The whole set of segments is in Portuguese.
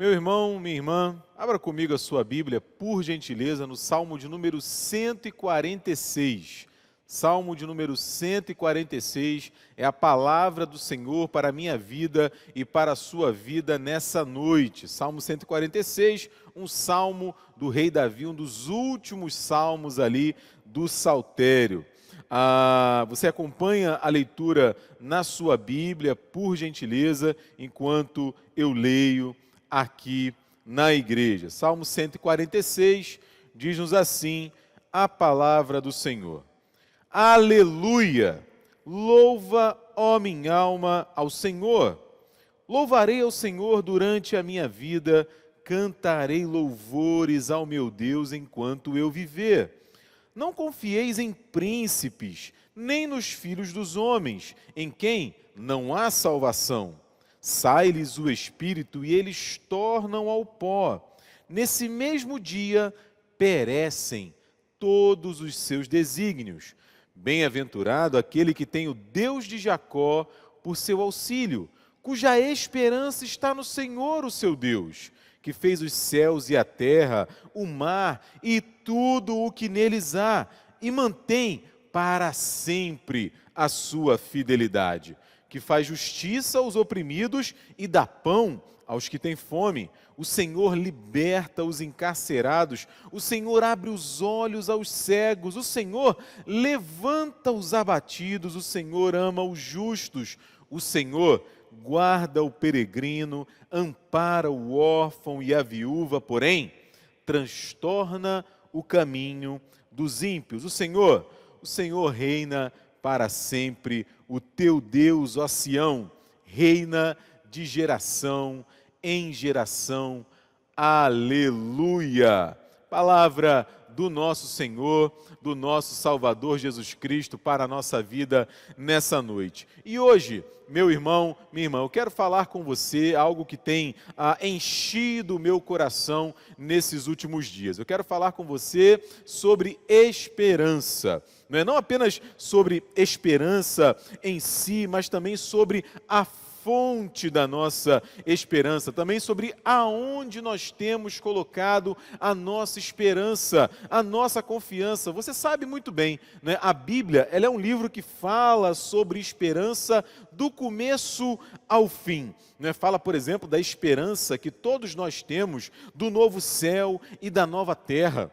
Meu irmão, minha irmã, abra comigo a sua Bíblia, por gentileza, no Salmo de número 146. Salmo de número 146 é a palavra do Senhor para a minha vida e para a sua vida nessa noite. Salmo 146, um salmo do rei Davi, um dos últimos salmos ali do Saltério. Você acompanha a leitura na sua Bíblia, por gentileza, enquanto eu leio aqui na igreja. Salmo 146 diz-nos assim a palavra do Senhor. Aleluia! Louva, ó minha alma, ao Senhor. Louvarei ao Senhor durante a minha vida, cantarei louvores ao meu Deus enquanto eu viver. Não confieis em príncipes, nem nos filhos dos homens, em quem não há salvação. Sai-lhes o espírito e eles tornam ao pó. Nesse mesmo dia perecem todos os seus desígnios. Bem-aventurado aquele que tem o Deus de Jacó por seu auxílio, cuja esperança está no Senhor, o seu Deus, que fez os céus e a terra, o mar e tudo o que neles há, e mantém para sempre a sua fidelidade, que faz justiça aos oprimidos e dá pão aos que têm fome. O Senhor liberta os encarcerados, o Senhor abre os olhos aos cegos, o Senhor levanta os abatidos, o Senhor ama os justos, o Senhor guarda o peregrino, ampara o órfão e a viúva, porém, transtorna o caminho dos ímpios. O Senhor reina para sempre, o teu Deus, ó Sião, reina de geração em geração. Aleluia! Palavra do nosso Senhor, do nosso Salvador Jesus Cristo para a nossa vida nessa noite. E hoje, meu irmão, minha irmã, eu quero falar com você algo que tem enchido o meu coração nesses últimos dias. Eu quero falar com você sobre esperança. Não apenas sobre esperança em si, mas também sobre a fonte da nossa esperança, também sobre aonde nós temos colocado a nossa esperança, a nossa confiança. Você sabe muito bem, né? A Bíblia, ela é um livro que fala sobre esperança do começo ao fim, né? Fala, por exemplo, da esperança que todos nós temos do novo céu e da nova terra.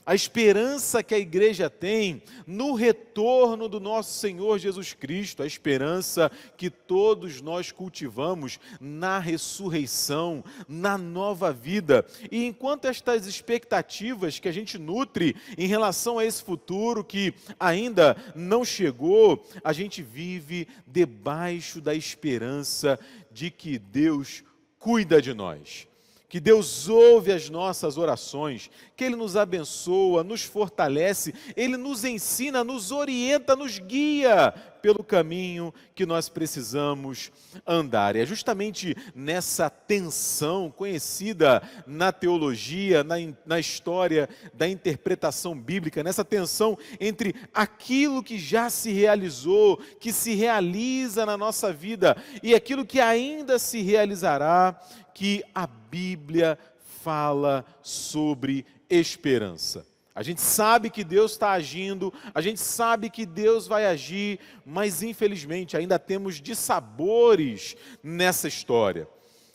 A esperança que a igreja tem no retorno do nosso Senhor Jesus Cristo, a esperança que todos nós cultivamos na ressurreição, na nova vida. E enquanto estas expectativas que a gente nutre em relação a esse futuro que ainda não chegou, a gente vive debaixo da esperança de que Deus cuida de nós, que Deus ouve as nossas orações, que Ele nos abençoa, nos fortalece, Ele nos ensina, nos orienta, nos guia pelo caminho que nós precisamos andar. E é justamente nessa tensão conhecida na teologia, na história da interpretação bíblica, nessa tensão entre aquilo que já se realizou, que se realiza na nossa vida, e aquilo que ainda se realizará, que a Bíblia fala sobre esperança. A gente sabe que Deus está agindo, a gente sabe que Deus vai agir, mas infelizmente ainda temos dissabores nessa história.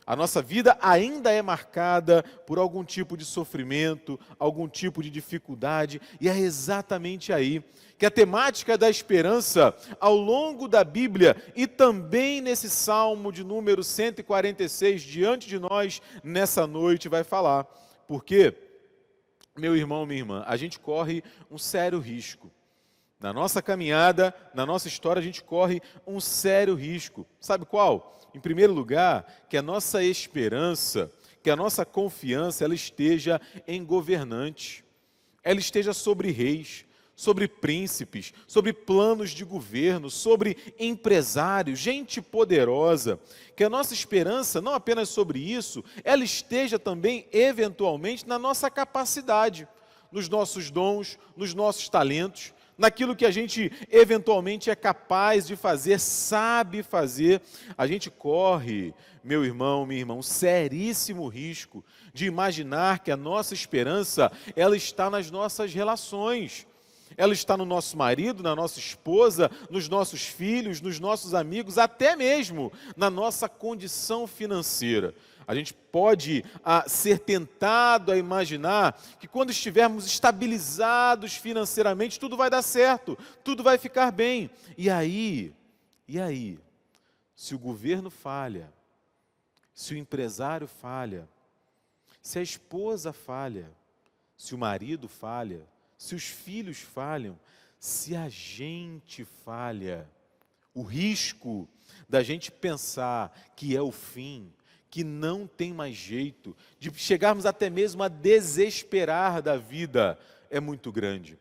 A nossa vida ainda é marcada por algum tipo de sofrimento, algum tipo de dificuldade, e é exatamente aí que a temática da esperança, ao longo da Bíblia e também nesse Salmo de número 146, diante de nós, nessa noite, vai falar. Porque, meu irmão, minha irmã, a gente corre um sério risco. Na nossa caminhada, na nossa história, a gente corre um sério risco. Sabe qual? Em primeiro lugar, que a nossa esperança, que a nossa confiança, ela esteja em governantes, ela esteja sobre reis, sobre príncipes, sobre planos de governo, sobre empresários, gente poderosa, que a nossa esperança, não apenas sobre isso, ela esteja também, eventualmente, na nossa capacidade, nos nossos dons, nos nossos talentos, naquilo que a gente eventualmente é capaz de fazer, sabe fazer, a gente corre, meu irmão, minha irmã, um seríssimo risco de imaginar que a nossa esperança, ela está nas nossas relações. Ela está no nosso marido, na nossa esposa, nos nossos filhos, nos nossos amigos, até mesmo na nossa condição financeira. A gente pode ser tentado a imaginar que quando estivermos estabilizados financeiramente, tudo vai dar certo, tudo vai ficar bem. E aí, se o governo falha, se o empresário falha, se a esposa falha, se o marido falha, se os filhos falham, se a gente falha, o risco da gente pensar que é o fim, que não tem mais jeito, de chegarmos até mesmo a desesperar da vida, é muito grande.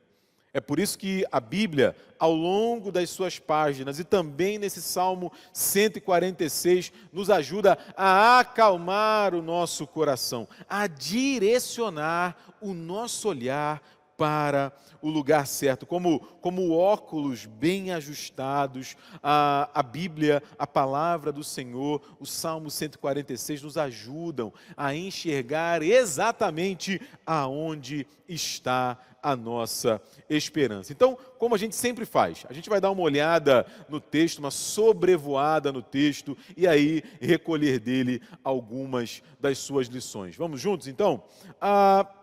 É por isso que a Bíblia, ao longo das suas páginas e também nesse Salmo 146, nos ajuda a acalmar o nosso coração, a direcionar o nosso olhar para o lugar certo, como óculos bem ajustados, a Bíblia, a palavra do Senhor, o Salmo 146 nos ajudam a enxergar exatamente aonde está a nossa esperança. Então, como a gente sempre faz, a gente vai dar uma olhada no texto, uma sobrevoada no texto, e aí recolher dele algumas das suas lições. Vamos juntos, então?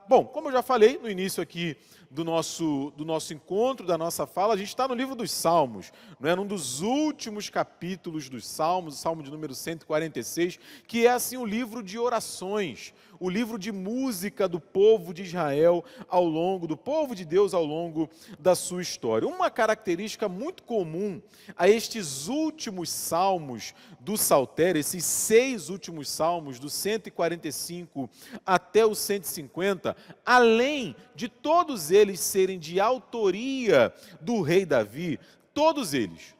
Bom, como eu já falei no início aqui do nosso encontro, da nossa fala, a gente está no livro dos Salmos, não é? Num dos últimos capítulos dos Salmos, o Salmo de número 146, que é assim o livro de orações, o livro de música do povo de Israel do povo de Deus ao longo da sua história. Uma característica muito comum a estes últimos salmos do Saltério, esses 6 últimos salmos, do 145 até o 150, além de todos eles serem de autoria do rei Davi, todos eles,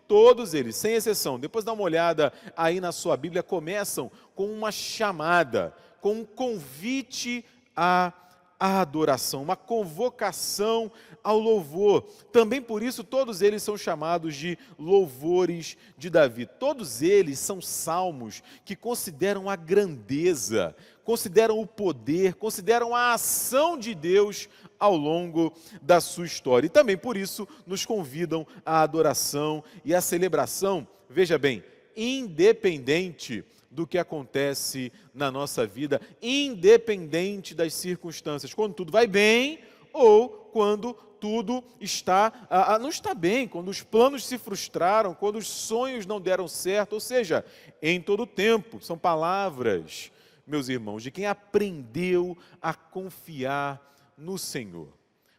sem exceção, depois dá uma olhada aí na sua Bíblia, começam com uma chamada, com um convite à adoração, uma convocação ao louvor. Também por isso todos eles são chamados de louvores de Davi. Todos eles são salmos que consideram a grandeza, consideram o poder, consideram a ação de Deus ao longo da sua história. E também por isso nos convidam à adoração e à celebração, veja bem, independente do que acontece na nossa vida, independente das circunstâncias, quando tudo vai bem ou quando tudo não está bem, quando os planos se frustraram, quando os sonhos não deram certo, ou seja, em todo tempo. São palavras, meus irmãos, de quem aprendeu a confiar no Senhor.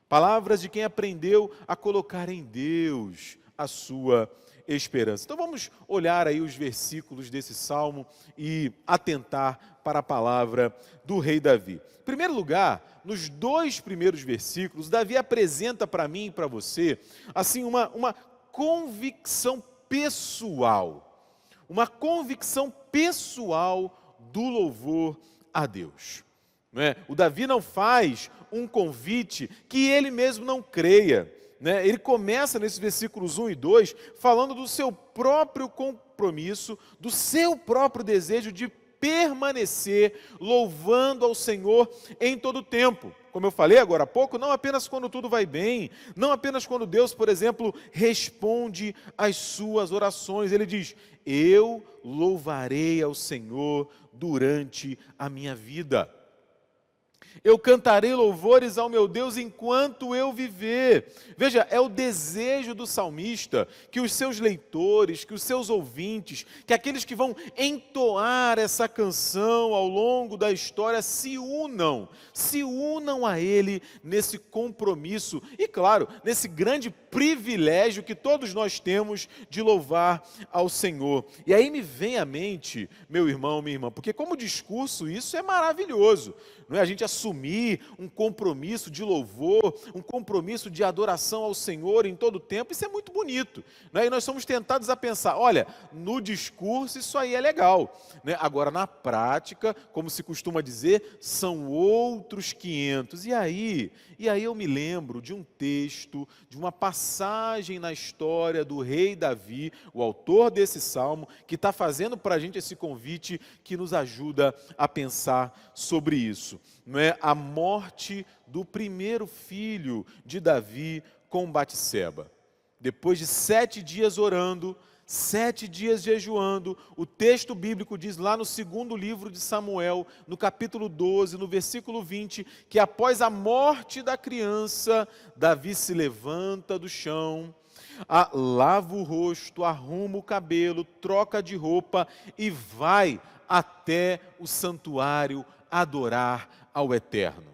Palavras de quem aprendeu a colocar em Deus a sua esperança. Então vamos olhar aí os versículos desse salmo e atentar para a palavra do rei Davi. Em primeiro lugar, nos 2 primeiros versículos, Davi apresenta para mim e para você, assim, uma convicção pessoal. Uma convicção pessoal do louvor a Deus. Não é? O Davi não faz um convite que ele mesmo não creia. Ele começa nesses versículos 1 e 2 falando do seu próprio compromisso, do seu próprio desejo de permanecer louvando ao Senhor em todo o tempo. Como eu falei agora há pouco, não apenas quando tudo vai bem, não apenas quando Deus, por exemplo, responde às suas orações. Ele diz: eu louvarei ao Senhor durante a minha vida. Eu cantarei louvores ao meu Deus enquanto eu viver. Veja, é o desejo do salmista que os seus leitores, que os seus ouvintes, que aqueles que vão entoar essa canção ao longo da história se unam a ele nesse compromisso e, claro, nesse grande privilégio que todos nós temos de louvar ao Senhor. E aí me vem à mente, meu irmão, minha irmã, porque como discurso isso é maravilhoso, não é? A gente assumir um compromisso de louvor, um compromisso de adoração ao Senhor em todo o tempo, isso é muito bonito, não é? E nós somos tentados a pensar, olha, no discurso isso aí é legal, né? Agora na prática, como se costuma dizer, são outros 500. E aí eu me lembro de um texto, de uma passagem passagem na história do rei Davi, o autor desse salmo, que está fazendo para a gente esse convite que nos ajuda a pensar sobre isso. Não é? A morte do primeiro filho de Davi com Batseba. Depois de 7 dias orando, 7 dias jejuando, o texto bíblico diz lá no segundo livro de Samuel, no capítulo 12, no versículo 20, que após a morte da criança, Davi se levanta do chão, lava o rosto, arruma o cabelo, troca de roupa e vai até o santuário adorar ao Eterno.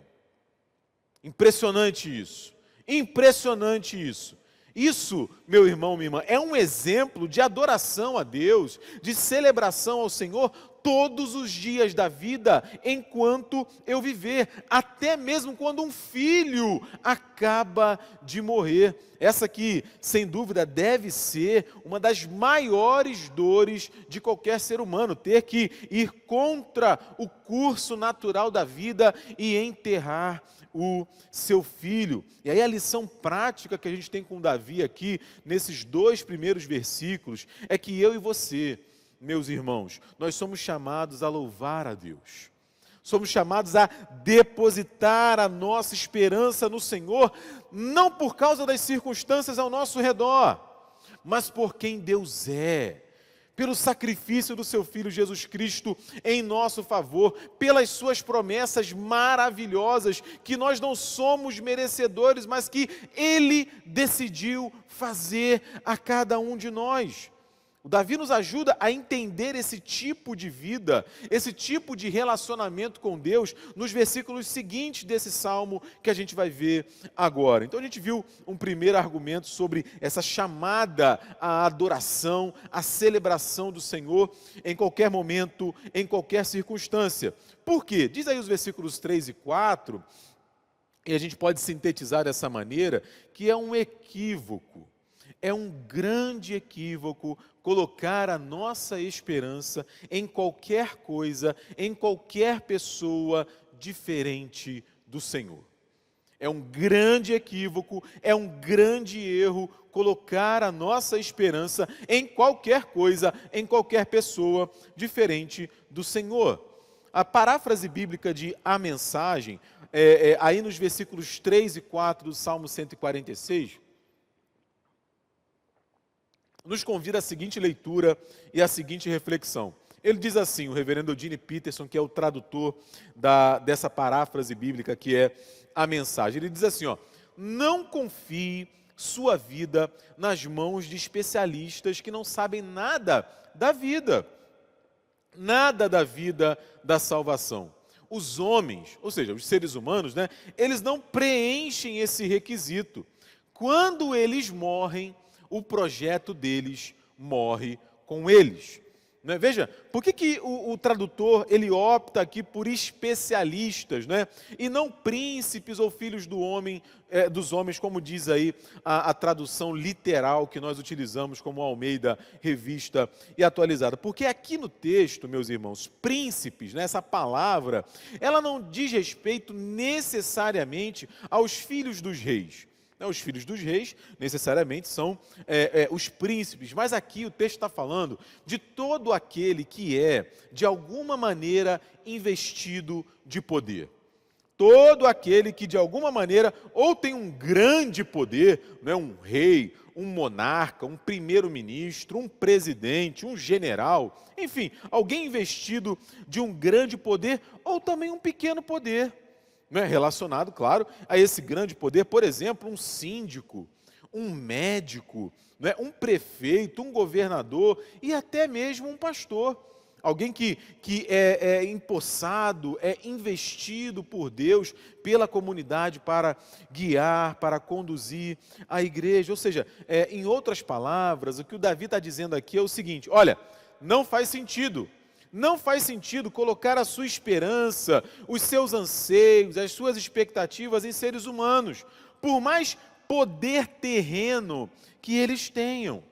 Impressionante isso, impressionante isso. Isso, meu irmão, minha irmã, é um exemplo de adoração a Deus, de celebração ao Senhor todos os dias da vida, enquanto eu viver, até mesmo quando um filho acaba de morrer. Essa aqui, sem dúvida, deve ser uma das maiores dores de qualquer ser humano, ter que ir contra o curso natural da vida e enterrar o seu filho. E aí a lição prática que a gente tem com Davi aqui, nesses 2 primeiros versículos, é que eu e você, meus irmãos, nós somos chamados a louvar a Deus. Somos chamados a depositar a nossa esperança no Senhor, não por causa das circunstâncias ao nosso redor, mas por quem Deus é. Pelo sacrifício do seu Filho Jesus Cristo em nosso favor, pelas suas promessas maravilhosas, que nós não somos merecedores, mas que Ele decidiu fazer a cada um de nós. O Davi nos ajuda a entender esse tipo de vida, esse tipo de relacionamento com Deus, nos versículos seguintes desse salmo que a gente vai ver agora. Então a gente viu um primeiro argumento sobre essa chamada à adoração, à celebração do Senhor em qualquer momento, em qualquer circunstância. Por quê? Diz aí os versículos 3 e 4, e a gente pode sintetizar dessa maneira, que é um equívoco. É um grande equívoco colocar a nossa esperança em qualquer coisa, em qualquer pessoa diferente do Senhor. É um grande equívoco, é um grande erro colocar a nossa esperança em qualquer coisa, em qualquer pessoa diferente do Senhor. A paráfrase bíblica de A Mensagem, aí nos versículos 3 e 4 do Salmo 146, nos convida a seguinte leitura e a seguinte reflexão. Ele diz assim, o reverendo Eugene Peterson, que é o tradutor dessa paráfrase bíblica, que é A Mensagem. Ele diz assim, não confie sua vida nas mãos de especialistas que não sabem nada da vida da salvação. Os homens, ou seja, os seres humanos, eles não preenchem esse requisito. Quando eles morrem, o projeto deles morre com eles. Veja, por que o tradutor ele opta aqui por especialistas, e não príncipes ou filhos dos homens, como diz aí a tradução literal que nós utilizamos como Almeida, Revista e Atualizada? Porque aqui no texto, meus irmãos, príncipes, essa palavra, ela não diz respeito necessariamente aos filhos dos reis. Os filhos dos reis, necessariamente, são os príncipes. Mas aqui o texto está falando de todo aquele que é, de alguma maneira, investido de poder. Todo aquele que, de alguma maneira, ou tem um grande poder, um rei, um monarca, um primeiro-ministro, um presidente, um general, enfim, alguém investido de um grande poder, ou também um pequeno poder. Relacionado, claro, a esse grande poder, por exemplo, um síndico, um médico, um prefeito, um governador e até mesmo um pastor. Alguém que é empossado, é investido por Deus, pela comunidade para guiar, para conduzir a igreja. Ou seja, em outras palavras, o que o Davi está dizendo aqui é o seguinte, olha, não faz sentido. Não faz sentido colocar a sua esperança, os seus anseios, as suas expectativas em seres humanos, por mais poder terreno que eles tenham.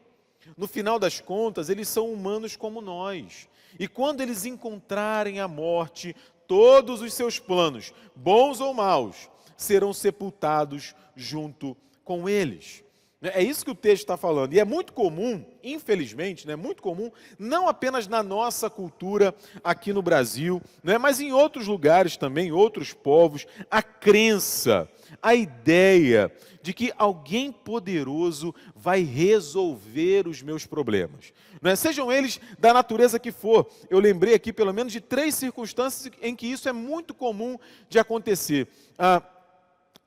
No final das contas, eles são humanos como nós. E quando eles encontrarem a morte, todos os seus planos, bons ou maus, serão sepultados junto com eles. É isso que o texto está falando. E é muito comum, infelizmente, né, muito comum, não apenas na nossa cultura aqui no Brasil, né, mas em outros lugares também, outros povos, a crença, a ideia de que alguém poderoso vai resolver os meus problemas. Né? Sejam eles da natureza que for. Eu lembrei aqui pelo menos de 3 circunstâncias em que isso é muito comum de acontecer.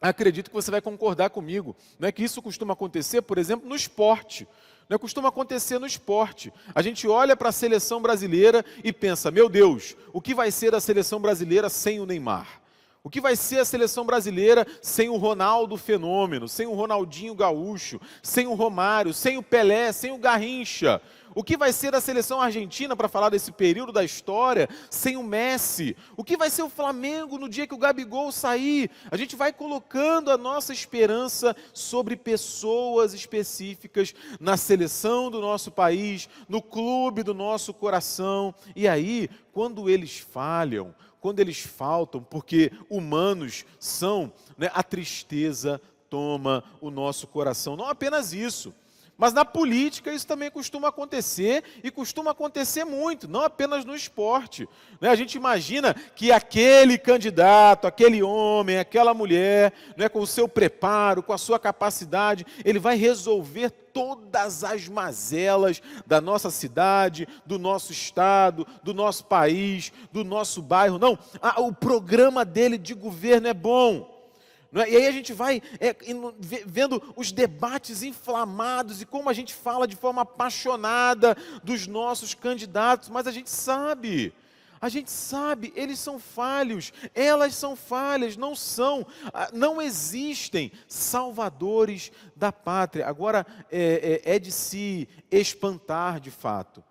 Acredito que você vai concordar comigo, né, que isso costuma acontecer, por exemplo, no esporte. Né, costuma acontecer no esporte. A gente olha para a seleção brasileira e pensa, meu Deus, o que vai ser a seleção brasileira sem o Neymar? O que vai ser a seleção brasileira sem o Ronaldo Fenômeno, sem o Ronaldinho Gaúcho, sem o Romário, sem o Pelé, sem o Garrincha? O que vai ser a seleção argentina, para falar desse período da história, sem o Messi? O que vai ser o Flamengo no dia que o Gabigol sair? A gente vai colocando a nossa esperança sobre pessoas específicas na seleção do nosso país, no clube do nosso coração. E aí, quando eles falham, quando eles faltam, porque humanos são, né, a tristeza toma o nosso coração. Não apenas isso, mas na política isso também costuma acontecer, e costuma acontecer muito, não apenas no esporte. Né? A gente imagina que aquele candidato, aquele homem, aquela mulher, né, com o seu preparo, com a sua capacidade, ele vai resolver todas as mazelas da nossa cidade, do nosso estado, do nosso país, do nosso bairro. Não, o programa dele de governo é bom. E aí a gente vai vendo os debates inflamados e como a gente fala de forma apaixonada dos nossos candidatos, mas a gente sabe, eles são falhos, elas são falhas, não existem salvadores da pátria. Agora, é de se espantar de fato.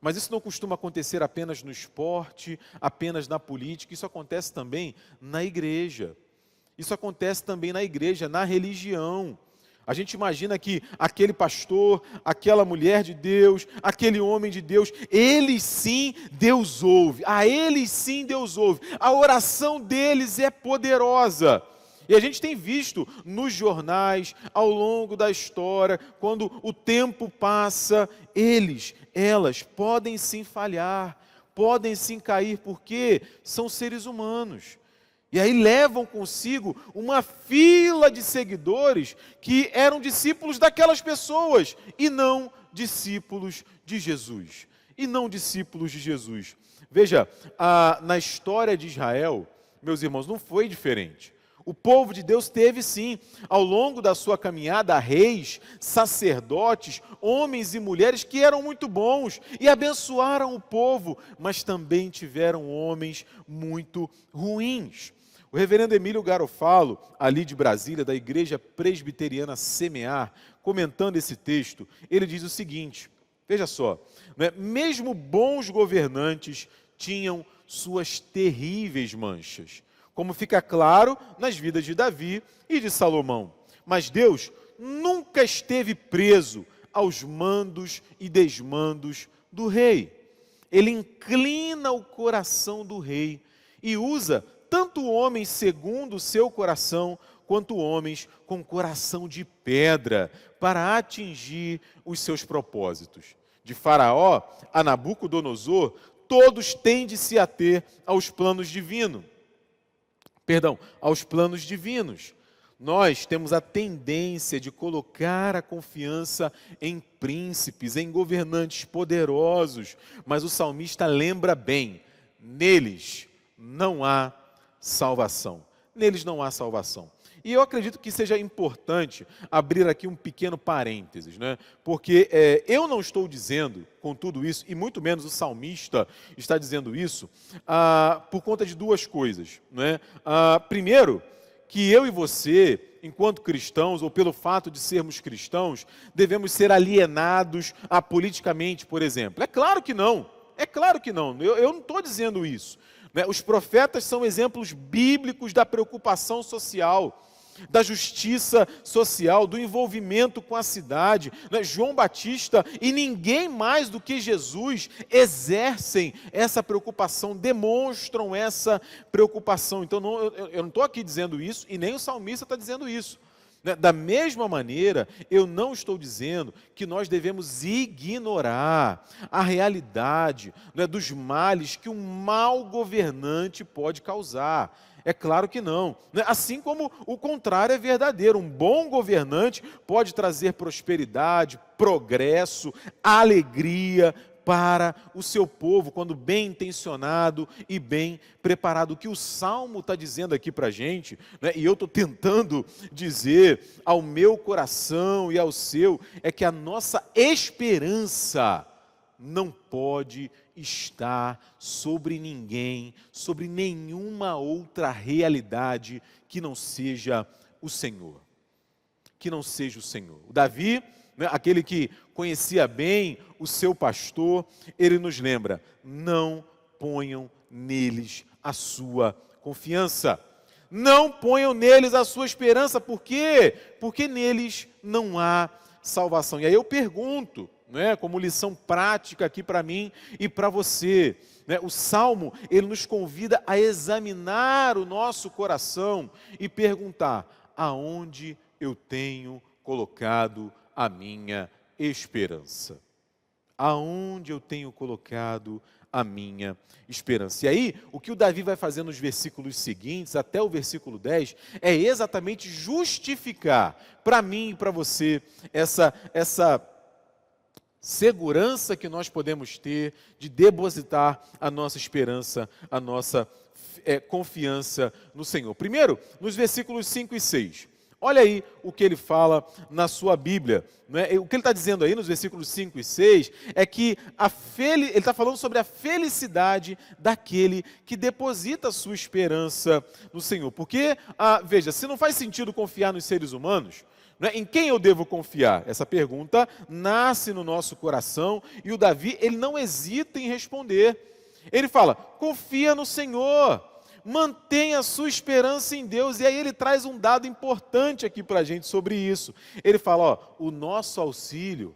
Mas isso não costuma acontecer apenas no esporte, apenas na política, isso acontece também na igreja. Isso acontece também na igreja, na religião. A gente imagina que aquele pastor, aquela mulher de Deus, aquele homem de Deus, eles sim Deus ouve. A eles sim Deus ouve. A oração deles é poderosa. E a gente tem visto nos jornais, ao longo da história, quando o tempo passa, elas podem sim falhar, podem sim cair, porque são seres humanos. E aí levam consigo uma fila de seguidores que eram discípulos daquelas pessoas e não discípulos de Jesus. Veja, na história de Israel, meus irmãos, não foi diferente. O povo de Deus teve sim, ao longo da sua caminhada, reis, sacerdotes, homens e mulheres que eram muito bons e abençoaram o povo, mas também tiveram homens muito ruins. O reverendo Emílio Garofalo, ali de Brasília, da Igreja Presbiteriana Semear, comentando esse texto, ele diz o seguinte, veja só, né, mesmo bons governantes tinham suas terríveis manchas, como fica claro nas vidas de Davi e de Salomão. Mas Deus nunca esteve preso aos mandos e desmandos do rei. Ele inclina o coração do rei e usa tanto homens segundo o seu coração, quanto homens com coração de pedra, para atingir os seus propósitos. De Faraó a Nabucodonosor, todos têm de se ater aos planos divinos. Nós temos a tendência de colocar a confiança em príncipes, em governantes poderosos, mas o salmista lembra bem, neles não há salvação. E eu acredito que seja importante abrir aqui um pequeno parênteses, né? Porque eu não estou dizendo, com tudo isso, e muito menos o salmista está dizendo isso, por conta de 2 coisas. Né? Primeiro, que eu e você, enquanto cristãos, ou pelo fato de sermos cristãos, devemos ser alienados politicamente, por exemplo. É claro que não. Eu não estou dizendo isso. Os profetas são exemplos bíblicos da preocupação social, da justiça social, do envolvimento com a cidade. João Batista e ninguém mais do que Jesus exercem essa preocupação, demonstram essa preocupação. Então eu não estou aqui dizendo isso e nem o salmista está dizendo isso. Da mesma maneira, eu não estou dizendo que nós devemos ignorar a realidade, dos males que um mau governante pode causar. É claro que não. Assim como o contrário é verdadeiro. Um bom governante pode trazer prosperidade, progresso, alegria para o seu povo, quando bem intencionado e bem preparado. O que o Salmo está dizendo aqui para a gente, e eu estou tentando dizer ao meu coração e ao seu, é que a nossa esperança não pode estar sobre ninguém, sobre nenhuma outra realidade que não seja o Senhor. Que não seja o Senhor. O Davi, aquele que conhecia bem o seu pastor, ele nos lembra: não ponham neles a sua confiança. Não ponham neles a sua esperança. Por quê? Porque neles não há salvação. E aí eu pergunto, como lição prática aqui para mim e para você, o Salmo, ele nos convida a examinar o nosso coração e perguntar: aonde eu tenho colocado a minha esperança? Aonde eu tenho colocado a minha esperança? E aí, o que o Davi vai fazer nos versículos seguintes, até o versículo 10, é exatamente justificar para mim e para você essa segurança que nós podemos ter de depositar a nossa esperança, a nossa confiança no Senhor. Primeiro, nos versículos 5 e 6. Olha aí o que ele fala na sua Bíblia. O que ele está dizendo aí nos versículos 5 e 6 é que ele está falando sobre a felicidade daquele que deposita a sua esperança no Senhor. Porque, veja, se não faz sentido confiar nos seres humanos, em quem eu devo confiar? Essa pergunta nasce no nosso coração e o Davi, ele não hesita em responder. Ele fala: confia no Senhor. Mantenha a sua esperança em Deus. E aí ele traz um dado importante aqui para a gente sobre isso. Ele fala: o nosso auxílio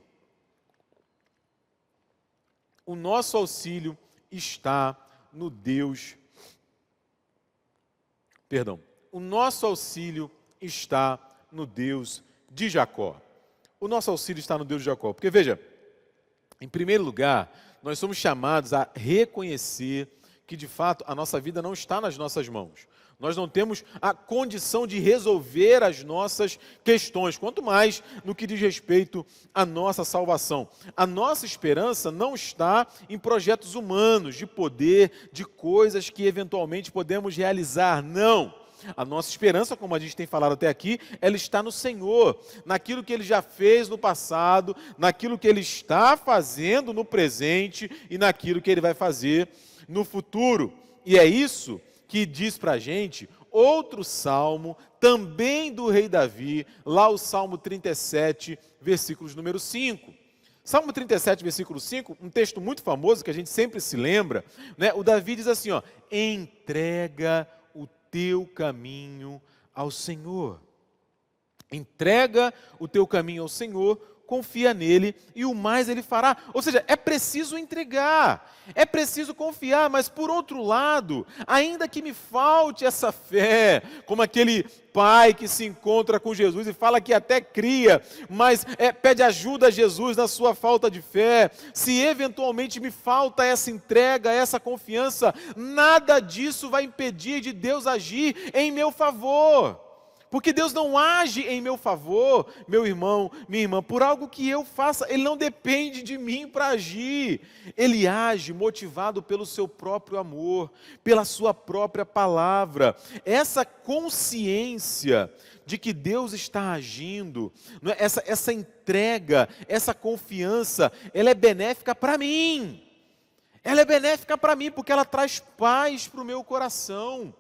está no Deus. O nosso auxílio está no Deus de Jacó. O nosso auxílio está no Deus de Jacó. Porque veja, em primeiro lugar, nós somos chamados a reconhecer que de fato a nossa vida não está nas nossas mãos. Nós não temos a condição de resolver as nossas questões, quanto mais no que diz respeito à nossa salvação. A nossa esperança não está em projetos humanos, de poder, de coisas que eventualmente podemos realizar, não. A nossa esperança, como a gente tem falado até aqui, ela está no Senhor, naquilo que Ele já fez no passado, naquilo que Ele está fazendo no presente e naquilo que Ele vai fazer no futuro. E é isso que diz para a gente outro salmo, também do rei Davi, lá o Salmo 37, versículos número 5. Salmo 37, versículo 5, um texto muito famoso que a gente sempre se lembra, o Davi diz assim, entrega o teu caminho ao Senhor. Entrega o teu caminho ao Senhor, confia nele e o mais ele fará. Ou seja, é preciso entregar, é preciso confiar, mas por outro lado, ainda que me falte essa fé, como aquele pai que se encontra com Jesus e fala que até cria, mas pede ajuda a Jesus na sua falta de fé. Se eventualmente me falta essa entrega, essa confiança, nada disso vai impedir de Deus agir em meu favor. Porque Deus não age em meu favor, meu irmão, minha irmã, por algo que eu faça. Ele não depende de mim para agir. Ele age motivado pelo seu próprio amor, pela sua própria palavra. Essa consciência de que Deus está agindo, essa entrega, essa confiança, ela é benéfica para mim. Ela é benéfica para mim porque ela traz paz para o meu coração.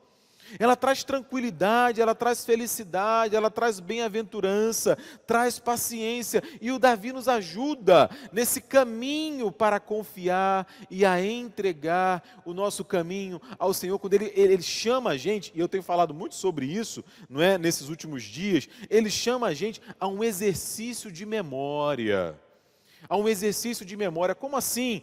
Ela traz tranquilidade, ela traz felicidade, ela traz bem-aventurança, traz paciência. E o Davi nos ajuda nesse caminho para confiar e a entregar o nosso caminho ao Senhor. Quando ele chama a gente, e eu tenho falado muito sobre isso, nesses últimos dias, ele chama a gente a um exercício de memória. A um exercício de memória. Como assim,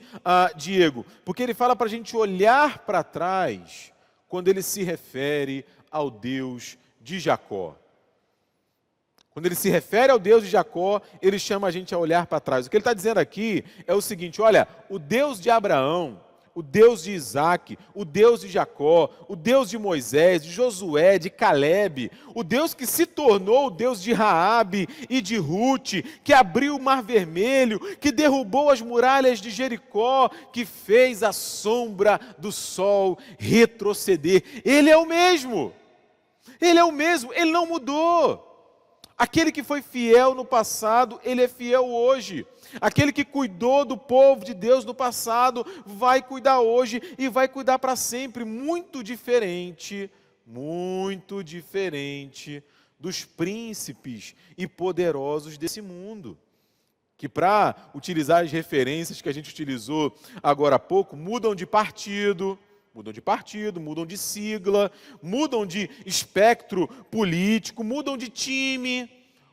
Diego? Porque ele fala para a gente olhar para trás quando ele se refere ao Deus de Jacó. Quando ele se refere ao Deus de Jacó, ele chama a gente a olhar para trás. O que ele está dizendo aqui é o seguinte: olha, o Deus de Abraão, o Deus de Isaac, o Deus de Jacó, o Deus de Moisés, de Josué, de Caleb, o Deus que se tornou o Deus de Raabe e de Rute, que abriu o Mar Vermelho, que derrubou as muralhas de Jericó, que fez a sombra do sol retroceder. Ele é o mesmo. Ele é o mesmo, ele não mudou. Aquele que foi fiel no passado, ele é fiel hoje. Aquele que cuidou do povo de Deus no passado, vai cuidar hoje e vai cuidar para sempre. Muito diferente dos príncipes e poderosos desse mundo. Que, para utilizar as referências que a gente utilizou agora há pouco, mudam de partido, mudam de sigla, mudam de espectro político, mudam de time,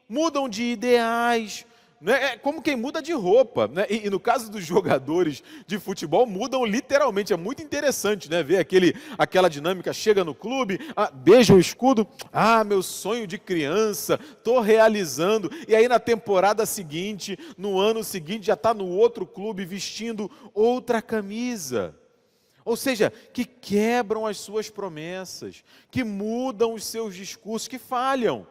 mudam de ideais, né? É como quem muda de roupa, né? E no caso dos jogadores de futebol, mudam literalmente. É muito interessante, né? Ver aquela dinâmica, chega no clube, beija o escudo, meu sonho de criança, estou realizando, e aí na temporada seguinte, no ano seguinte, já está no outro clube vestindo outra camisa. Ou seja, que quebram as suas promessas, que mudam os seus discursos, que falham.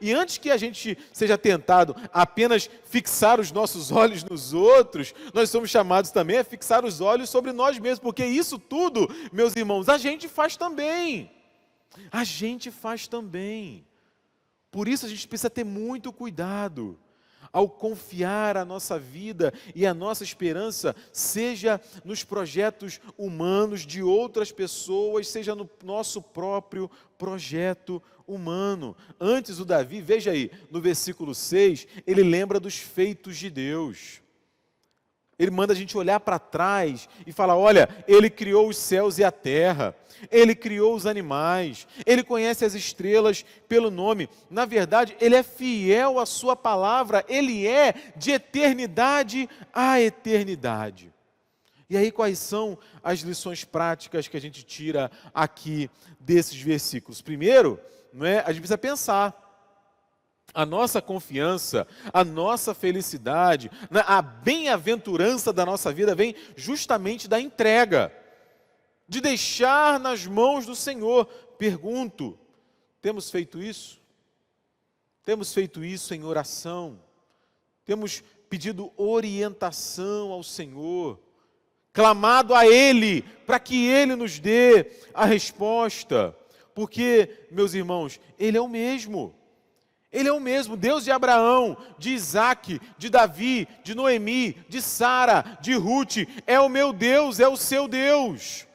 E antes que a gente seja tentado a apenas fixar os nossos olhos nos outros, nós somos chamados também a fixar os olhos sobre nós mesmos, porque isso tudo, meus irmãos, a gente faz também. Por isso a gente precisa ter muito cuidado ao confiar a nossa vida e a nossa esperança, seja nos projetos humanos de outras pessoas, seja no nosso próprio projeto humano. Antes o Davi, veja aí, no versículo 6, ele lembra dos feitos de Deus. Ele manda a gente olhar para trás e falar: olha, ele criou os céus e a terra, ele criou os animais, ele conhece as estrelas pelo nome. Na verdade, ele é fiel à sua palavra, ele é de eternidade a eternidade. E aí, quais são as lições práticas que a gente tira aqui desses versículos? Primeiro, a gente precisa pensar. A nossa confiança, a nossa felicidade, a bem-aventurança da nossa vida vem justamente da entrega, de deixar nas mãos do Senhor. Pergunto, temos feito isso? Temos feito isso em oração? Temos pedido orientação ao Senhor, clamado a Ele, para que Ele nos dê a resposta? Porque, meus irmãos, Ele é o mesmo. Ele é o mesmo, Deus de Abraão, de Isaac, de Davi, de Noemi, de Sara, de Rute, é o meu Deus, é o seu Deus.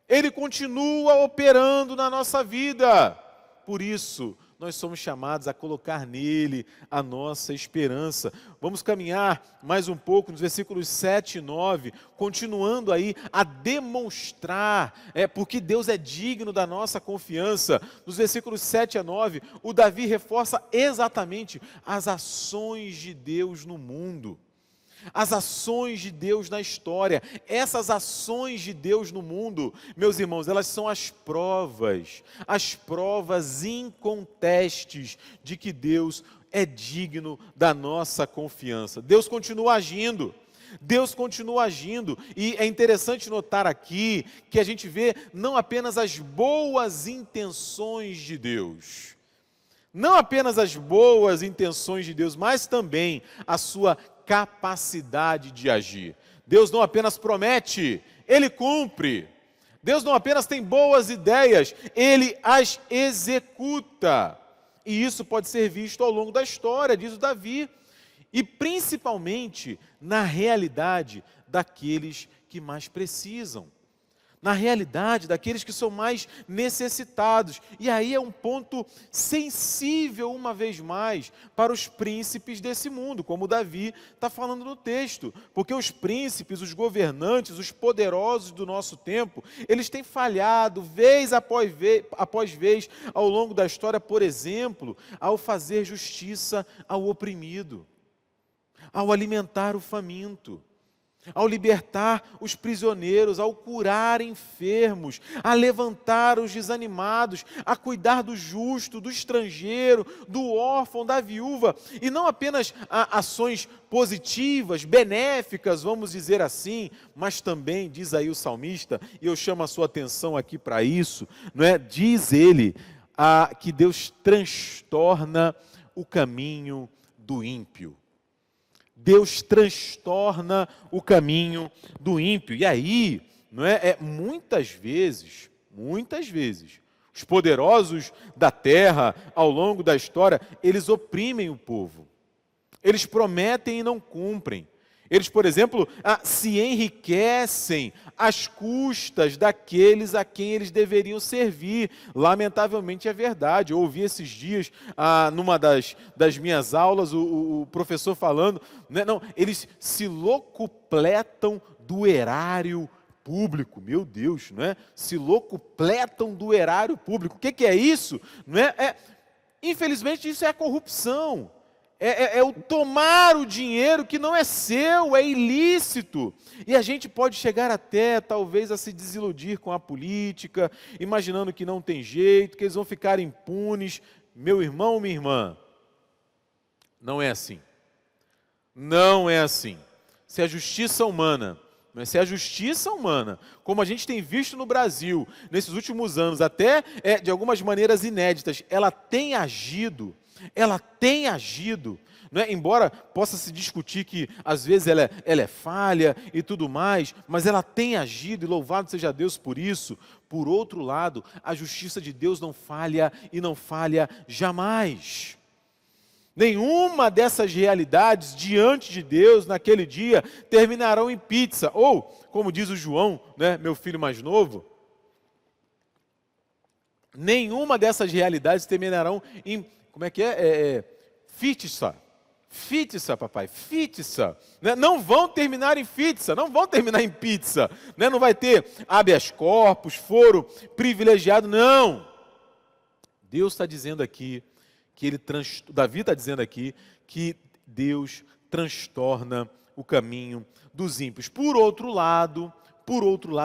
Ele continua operando na nossa vida. Por isso, nós somos chamados a colocar nele a nossa esperança. Vamos caminhar mais um pouco nos versículos 7 e 9, continuando aí a demonstrar porque Deus é digno da nossa confiança. Nos versículos 7 a 9, o Davi reforça exatamente as ações de Deus no mundo. As ações de Deus na história, essas ações de Deus no mundo, meus irmãos, elas são as provas incontestes de que Deus é digno da nossa confiança. Deus continua agindo, e é interessante notar aqui que a gente vê não apenas as boas intenções de Deus, mas também a sua capacidade de agir. Deus não apenas promete, Ele cumpre. Deus não apenas tem boas ideias, Ele as executa. E isso pode ser visto ao longo da história, diz o Davi. E principalmente na realidade daqueles que mais precisam. Na realidade daqueles que são mais necessitados. E aí é um ponto sensível, uma vez mais, para os príncipes desse mundo, como Davi está falando no texto. Porque os príncipes, os governantes, os poderosos do nosso tempo, eles têm falhado vez após vez ao longo da história, por exemplo, ao fazer justiça ao oprimido, ao alimentar o faminto. ao libertar os prisioneiros, ao curar enfermos, a levantar os desanimados, a cuidar do justo, do estrangeiro, do órfão, da viúva, e não apenas ações positivas, benéficas, vamos dizer assim, mas também, diz aí o salmista, e eu chamo a sua atenção aqui para isso, não é? Diz ele que Deus transtorna o caminho do ímpio. Deus transtorna o caminho do ímpio. E aí, não é, muitas vezes, os poderosos da terra, ao longo da história, eles oprimem o povo. Eles prometem e não cumprem. Eles, por exemplo, se enriquecem às custas daqueles a quem eles deveriam servir. Lamentavelmente é verdade. Eu ouvi esses dias, numa das minhas aulas, o professor falando, né, não, eles se locupletam do erário público. Meu Deus, não é? Se locupletam do erário público. O que é isso? Não é? Infelizmente, isso é a corrupção. É o tomar o dinheiro que não é seu, é ilícito. E a gente pode chegar até, talvez, a se desiludir com a política, imaginando que não tem jeito, que eles vão ficar impunes. Meu irmão, minha irmã, não é assim. Não é assim. Se a justiça humana, como a gente tem visto no Brasil, nesses últimos anos, até de algumas maneiras inéditas, ela tem agido, não é? Embora possa se discutir que às vezes ela é falha e tudo mais, mas ela tem agido, e louvado seja Deus por isso. Por outro lado, a justiça de Deus não falha e não falha jamais. Nenhuma dessas realidades diante de Deus naquele dia terminarão em pizza, ou, como diz o João, né, meu filho mais novo, nenhuma dessas realidades terminarão em, pizza. Pizza, papai, pizza. Né? Não vão terminar em pizza, não vão terminar em pizza. Né? Não vai ter habeas corpus, foro privilegiado, não. Deus está dizendo aqui, Davi está dizendo aqui, que Deus transtorna o caminho dos ímpios. Por outro lado,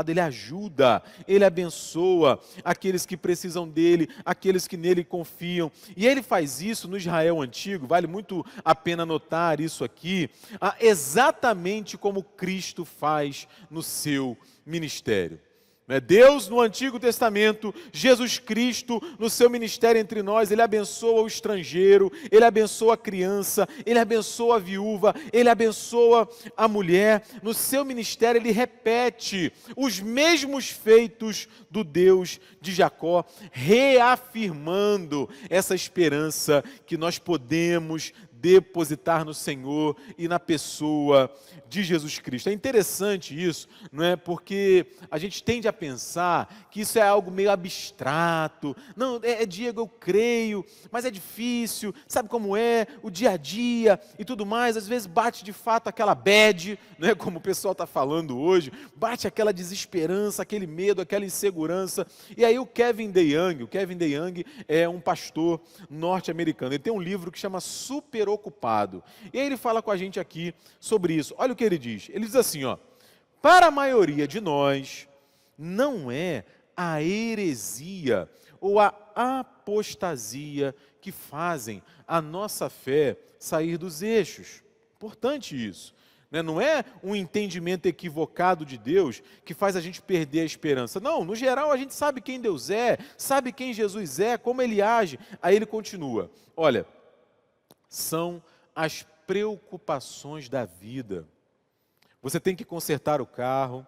Ele ajuda, Ele abençoa aqueles que precisam dEle, aqueles que nele confiam. E Ele faz isso no Israel antigo, vale muito a pena notar isso aqui, exatamente como Cristo faz no seu ministério. Deus no Antigo Testamento, Jesus Cristo no seu ministério entre nós, Ele abençoa o estrangeiro, Ele abençoa a criança, Ele abençoa a viúva, Ele abençoa a mulher. No seu ministério Ele repete os mesmos feitos do Deus de Jacó, reafirmando essa esperança que nós podemos depositar no Senhor e na pessoa de Jesus Cristo. É interessante isso, não é? Porque a gente tende a pensar que isso é algo meio abstrato. Não, Diego, eu creio, mas é difícil, sabe como é? O dia a dia e tudo mais, às vezes bate de fato aquela bad, não é? Como o pessoal está falando hoje, bate aquela desesperança, aquele medo, aquela insegurança. E aí o Kevin DeYoung é um pastor norte-americano. Ele tem um livro que chama Super Ocupado. E aí ele fala com a gente aqui sobre isso. Olha o que ele diz. Ele diz assim, para a maioria de nós, não é a heresia ou a apostasia que fazem a nossa fé sair dos eixos. Importante isso. Não é um entendimento equivocado de Deus que faz a gente perder a esperança. Não, no geral a gente sabe quem Deus é, sabe quem Jesus é, como Ele age. Aí ele continua, olha, são as preocupações da vida. Você tem que consertar o carro,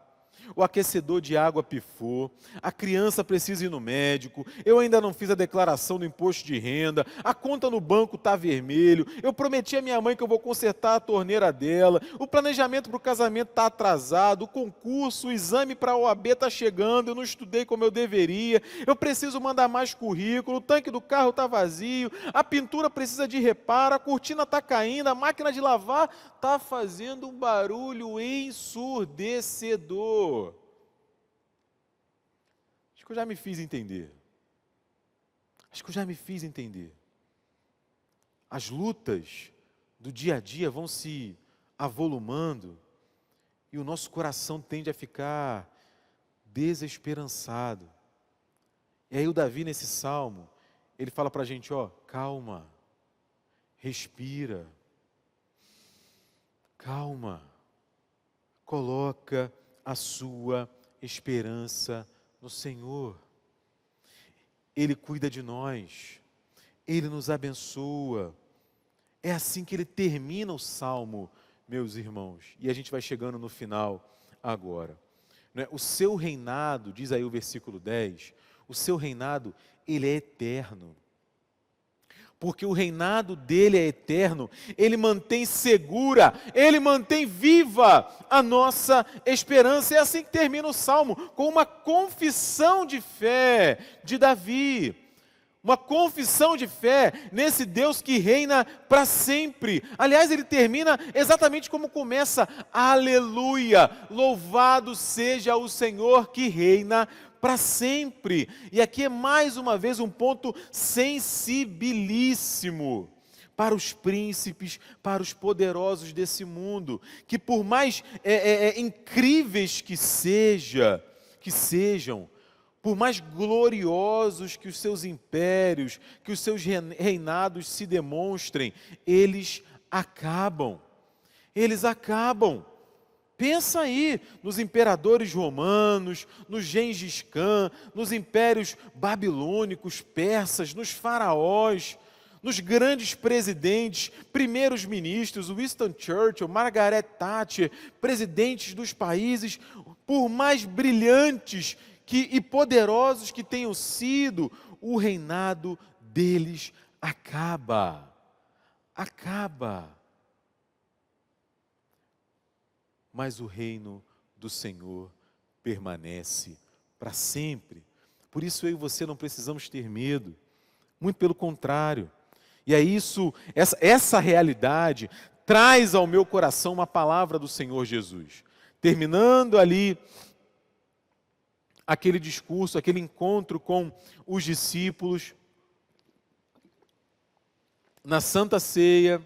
o aquecedor de água pifou, a criança precisa ir no médico, eu ainda não fiz a declaração do imposto de renda, a conta no banco está vermelho, eu prometi à minha mãe que eu vou consertar a torneira dela, o planejamento para o casamento está atrasado, o concurso, o exame para a OAB está chegando, eu não estudei como eu deveria, eu preciso mandar mais currículo, o tanque do carro está vazio, a pintura precisa de reparo, a cortina está caindo, a máquina de lavar está fazendo um barulho ensurdecedor. Acho que eu já me fiz entender. As lutas do dia a dia vão se avolumando e o nosso coração tende a ficar desesperançado. E aí o Davi, nesse salmo, ele fala para a gente, calma, respira, calma, coloca a sua esperança no Senhor. Ele cuida de nós, Ele nos abençoa. É assim que ele termina o salmo, meus irmãos. E a gente vai chegando no final agora. O seu reinado, diz aí o versículo 10, o seu reinado, ele é eterno. Porque o reinado dele é eterno, ele mantém segura, ele mantém viva a nossa esperança. É assim que termina o salmo, com uma confissão de fé de Davi. Uma confissão de fé nesse Deus que reina para sempre. Aliás, ele termina exatamente como começa. Aleluia! Louvado seja o Senhor que reina para sempre. E aqui é mais uma vez um ponto sensibilíssimo para os príncipes, para os poderosos desse mundo, que por mais incríveis que sejam, por mais gloriosos que os seus impérios, que os seus reinados se demonstrem, eles acabam. Eles acabam. Pensa aí nos imperadores romanos, no Gengis Khan, nos impérios babilônicos, persas, nos faraós, nos grandes presidentes, primeiros ministros, Winston Churchill, Margaret Thatcher, presidentes dos países, por mais brilhantes e poderosos que tenham sido, o reinado deles acaba. Acaba. Mas o reino do Senhor permanece para sempre. Por isso eu e você não precisamos ter medo. Muito pelo contrário. E é isso, essa realidade traz ao meu coração uma palavra do Senhor Jesus. Terminando ali aquele discurso, aquele encontro com os discípulos, na Santa Ceia,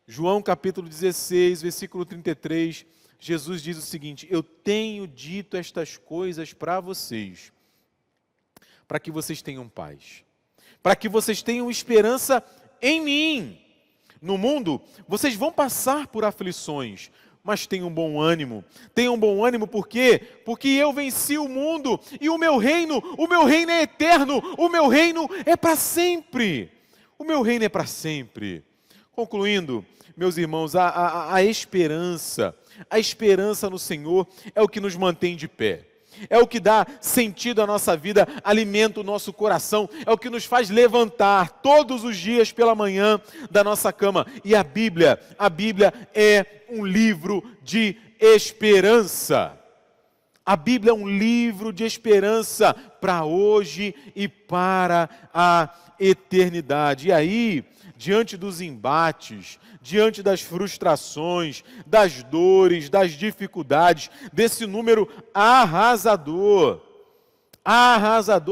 João capítulo 16, versículo 33, Jesus diz o seguinte: eu tenho dito estas coisas para vocês, para que vocês tenham paz, para que vocês tenham esperança em mim. No mundo, vocês vão passar por aflições, mas tenham bom ânimo. Tenham bom ânimo por quê? Porque eu venci o mundo e o meu reino é eterno, o meu reino é para sempre. O meu reino é para sempre. Concluindo, meus irmãos, a esperança no Senhor é o que nos mantém de pé. É o que dá sentido à nossa vida, alimenta o nosso coração, é o que nos faz levantar todos os dias pela manhã da nossa cama. E a Bíblia é um livro de esperança. A Bíblia é um livro de esperança para hoje e para a eternidade. E aí, diante dos embates, diante das frustrações, das dores, das dificuldades, desse número arrasador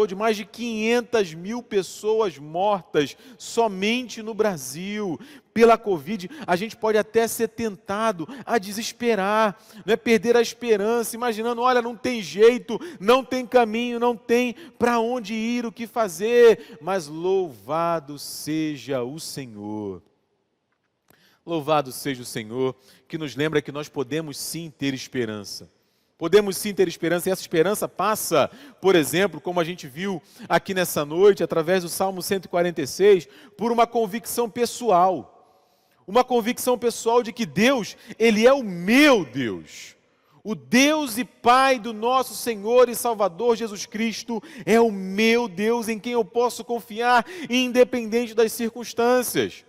de mais de 500 mil pessoas mortas somente no Brasil pela Covid, a gente pode até ser tentado a desesperar, perder a esperança, imaginando, olha, não tem jeito, não tem caminho, não tem para onde ir, o que fazer, mas louvado seja o Senhor. Louvado seja o Senhor, que nos lembra que nós podemos sim ter esperança. Podemos sim ter esperança, e essa esperança passa, por exemplo, como a gente viu aqui nessa noite, através do Salmo 146, por uma convicção pessoal. Uma convicção pessoal de que Deus, Ele é o meu Deus. O Deus e Pai do nosso Senhor e Salvador Jesus Cristo é o meu Deus em quem eu posso confiar, independente das circunstâncias.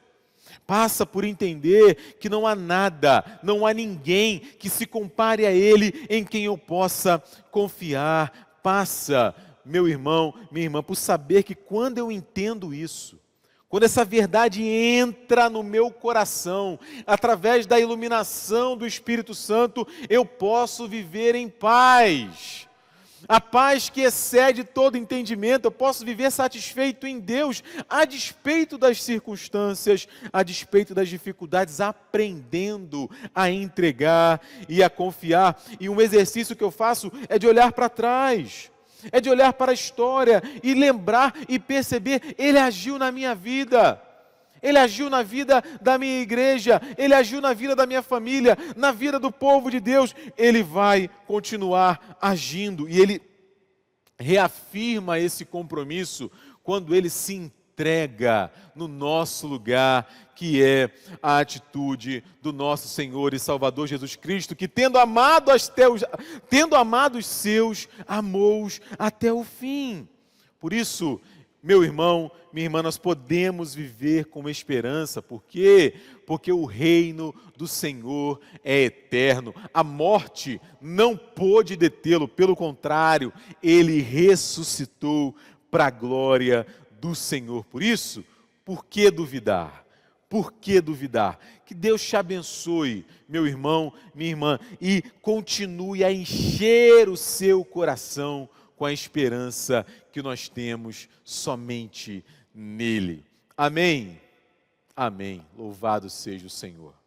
Passa por entender que não há nada, não há ninguém que se compare a Ele em quem eu possa confiar. Passa, meu irmão, minha irmã, por saber que quando eu entendo isso, quando essa verdade entra no meu coração, através da iluminação do Espírito Santo, eu posso viver em paz. A paz que excede todo entendimento, eu posso viver satisfeito em Deus, a despeito das circunstâncias, a despeito das dificuldades, aprendendo a entregar e a confiar. E um exercício que eu faço é de olhar para trás, é de olhar para a história e lembrar e perceber, Ele agiu na minha vida. Ele agiu na vida da minha igreja, Ele agiu na vida da minha família, na vida do povo de Deus. Ele vai continuar agindo e Ele reafirma esse compromisso quando Ele se entrega no nosso lugar, que é a atitude do nosso Senhor e Salvador Jesus Cristo, que tendo amado os seus, amou-os até o fim. Por isso, meu irmão, minha irmã, nós podemos viver com esperança. Por quê? Porque o reino do Senhor é eterno. A morte não pôde detê-lo, pelo contrário, Ele ressuscitou para a glória do Senhor. Por isso, por que duvidar? Por que duvidar? Que Deus te abençoe, meu irmão, minha irmã, e continue a encher o seu coração com a esperança que nós temos somente nele. Amém? Amém. Louvado seja o Senhor.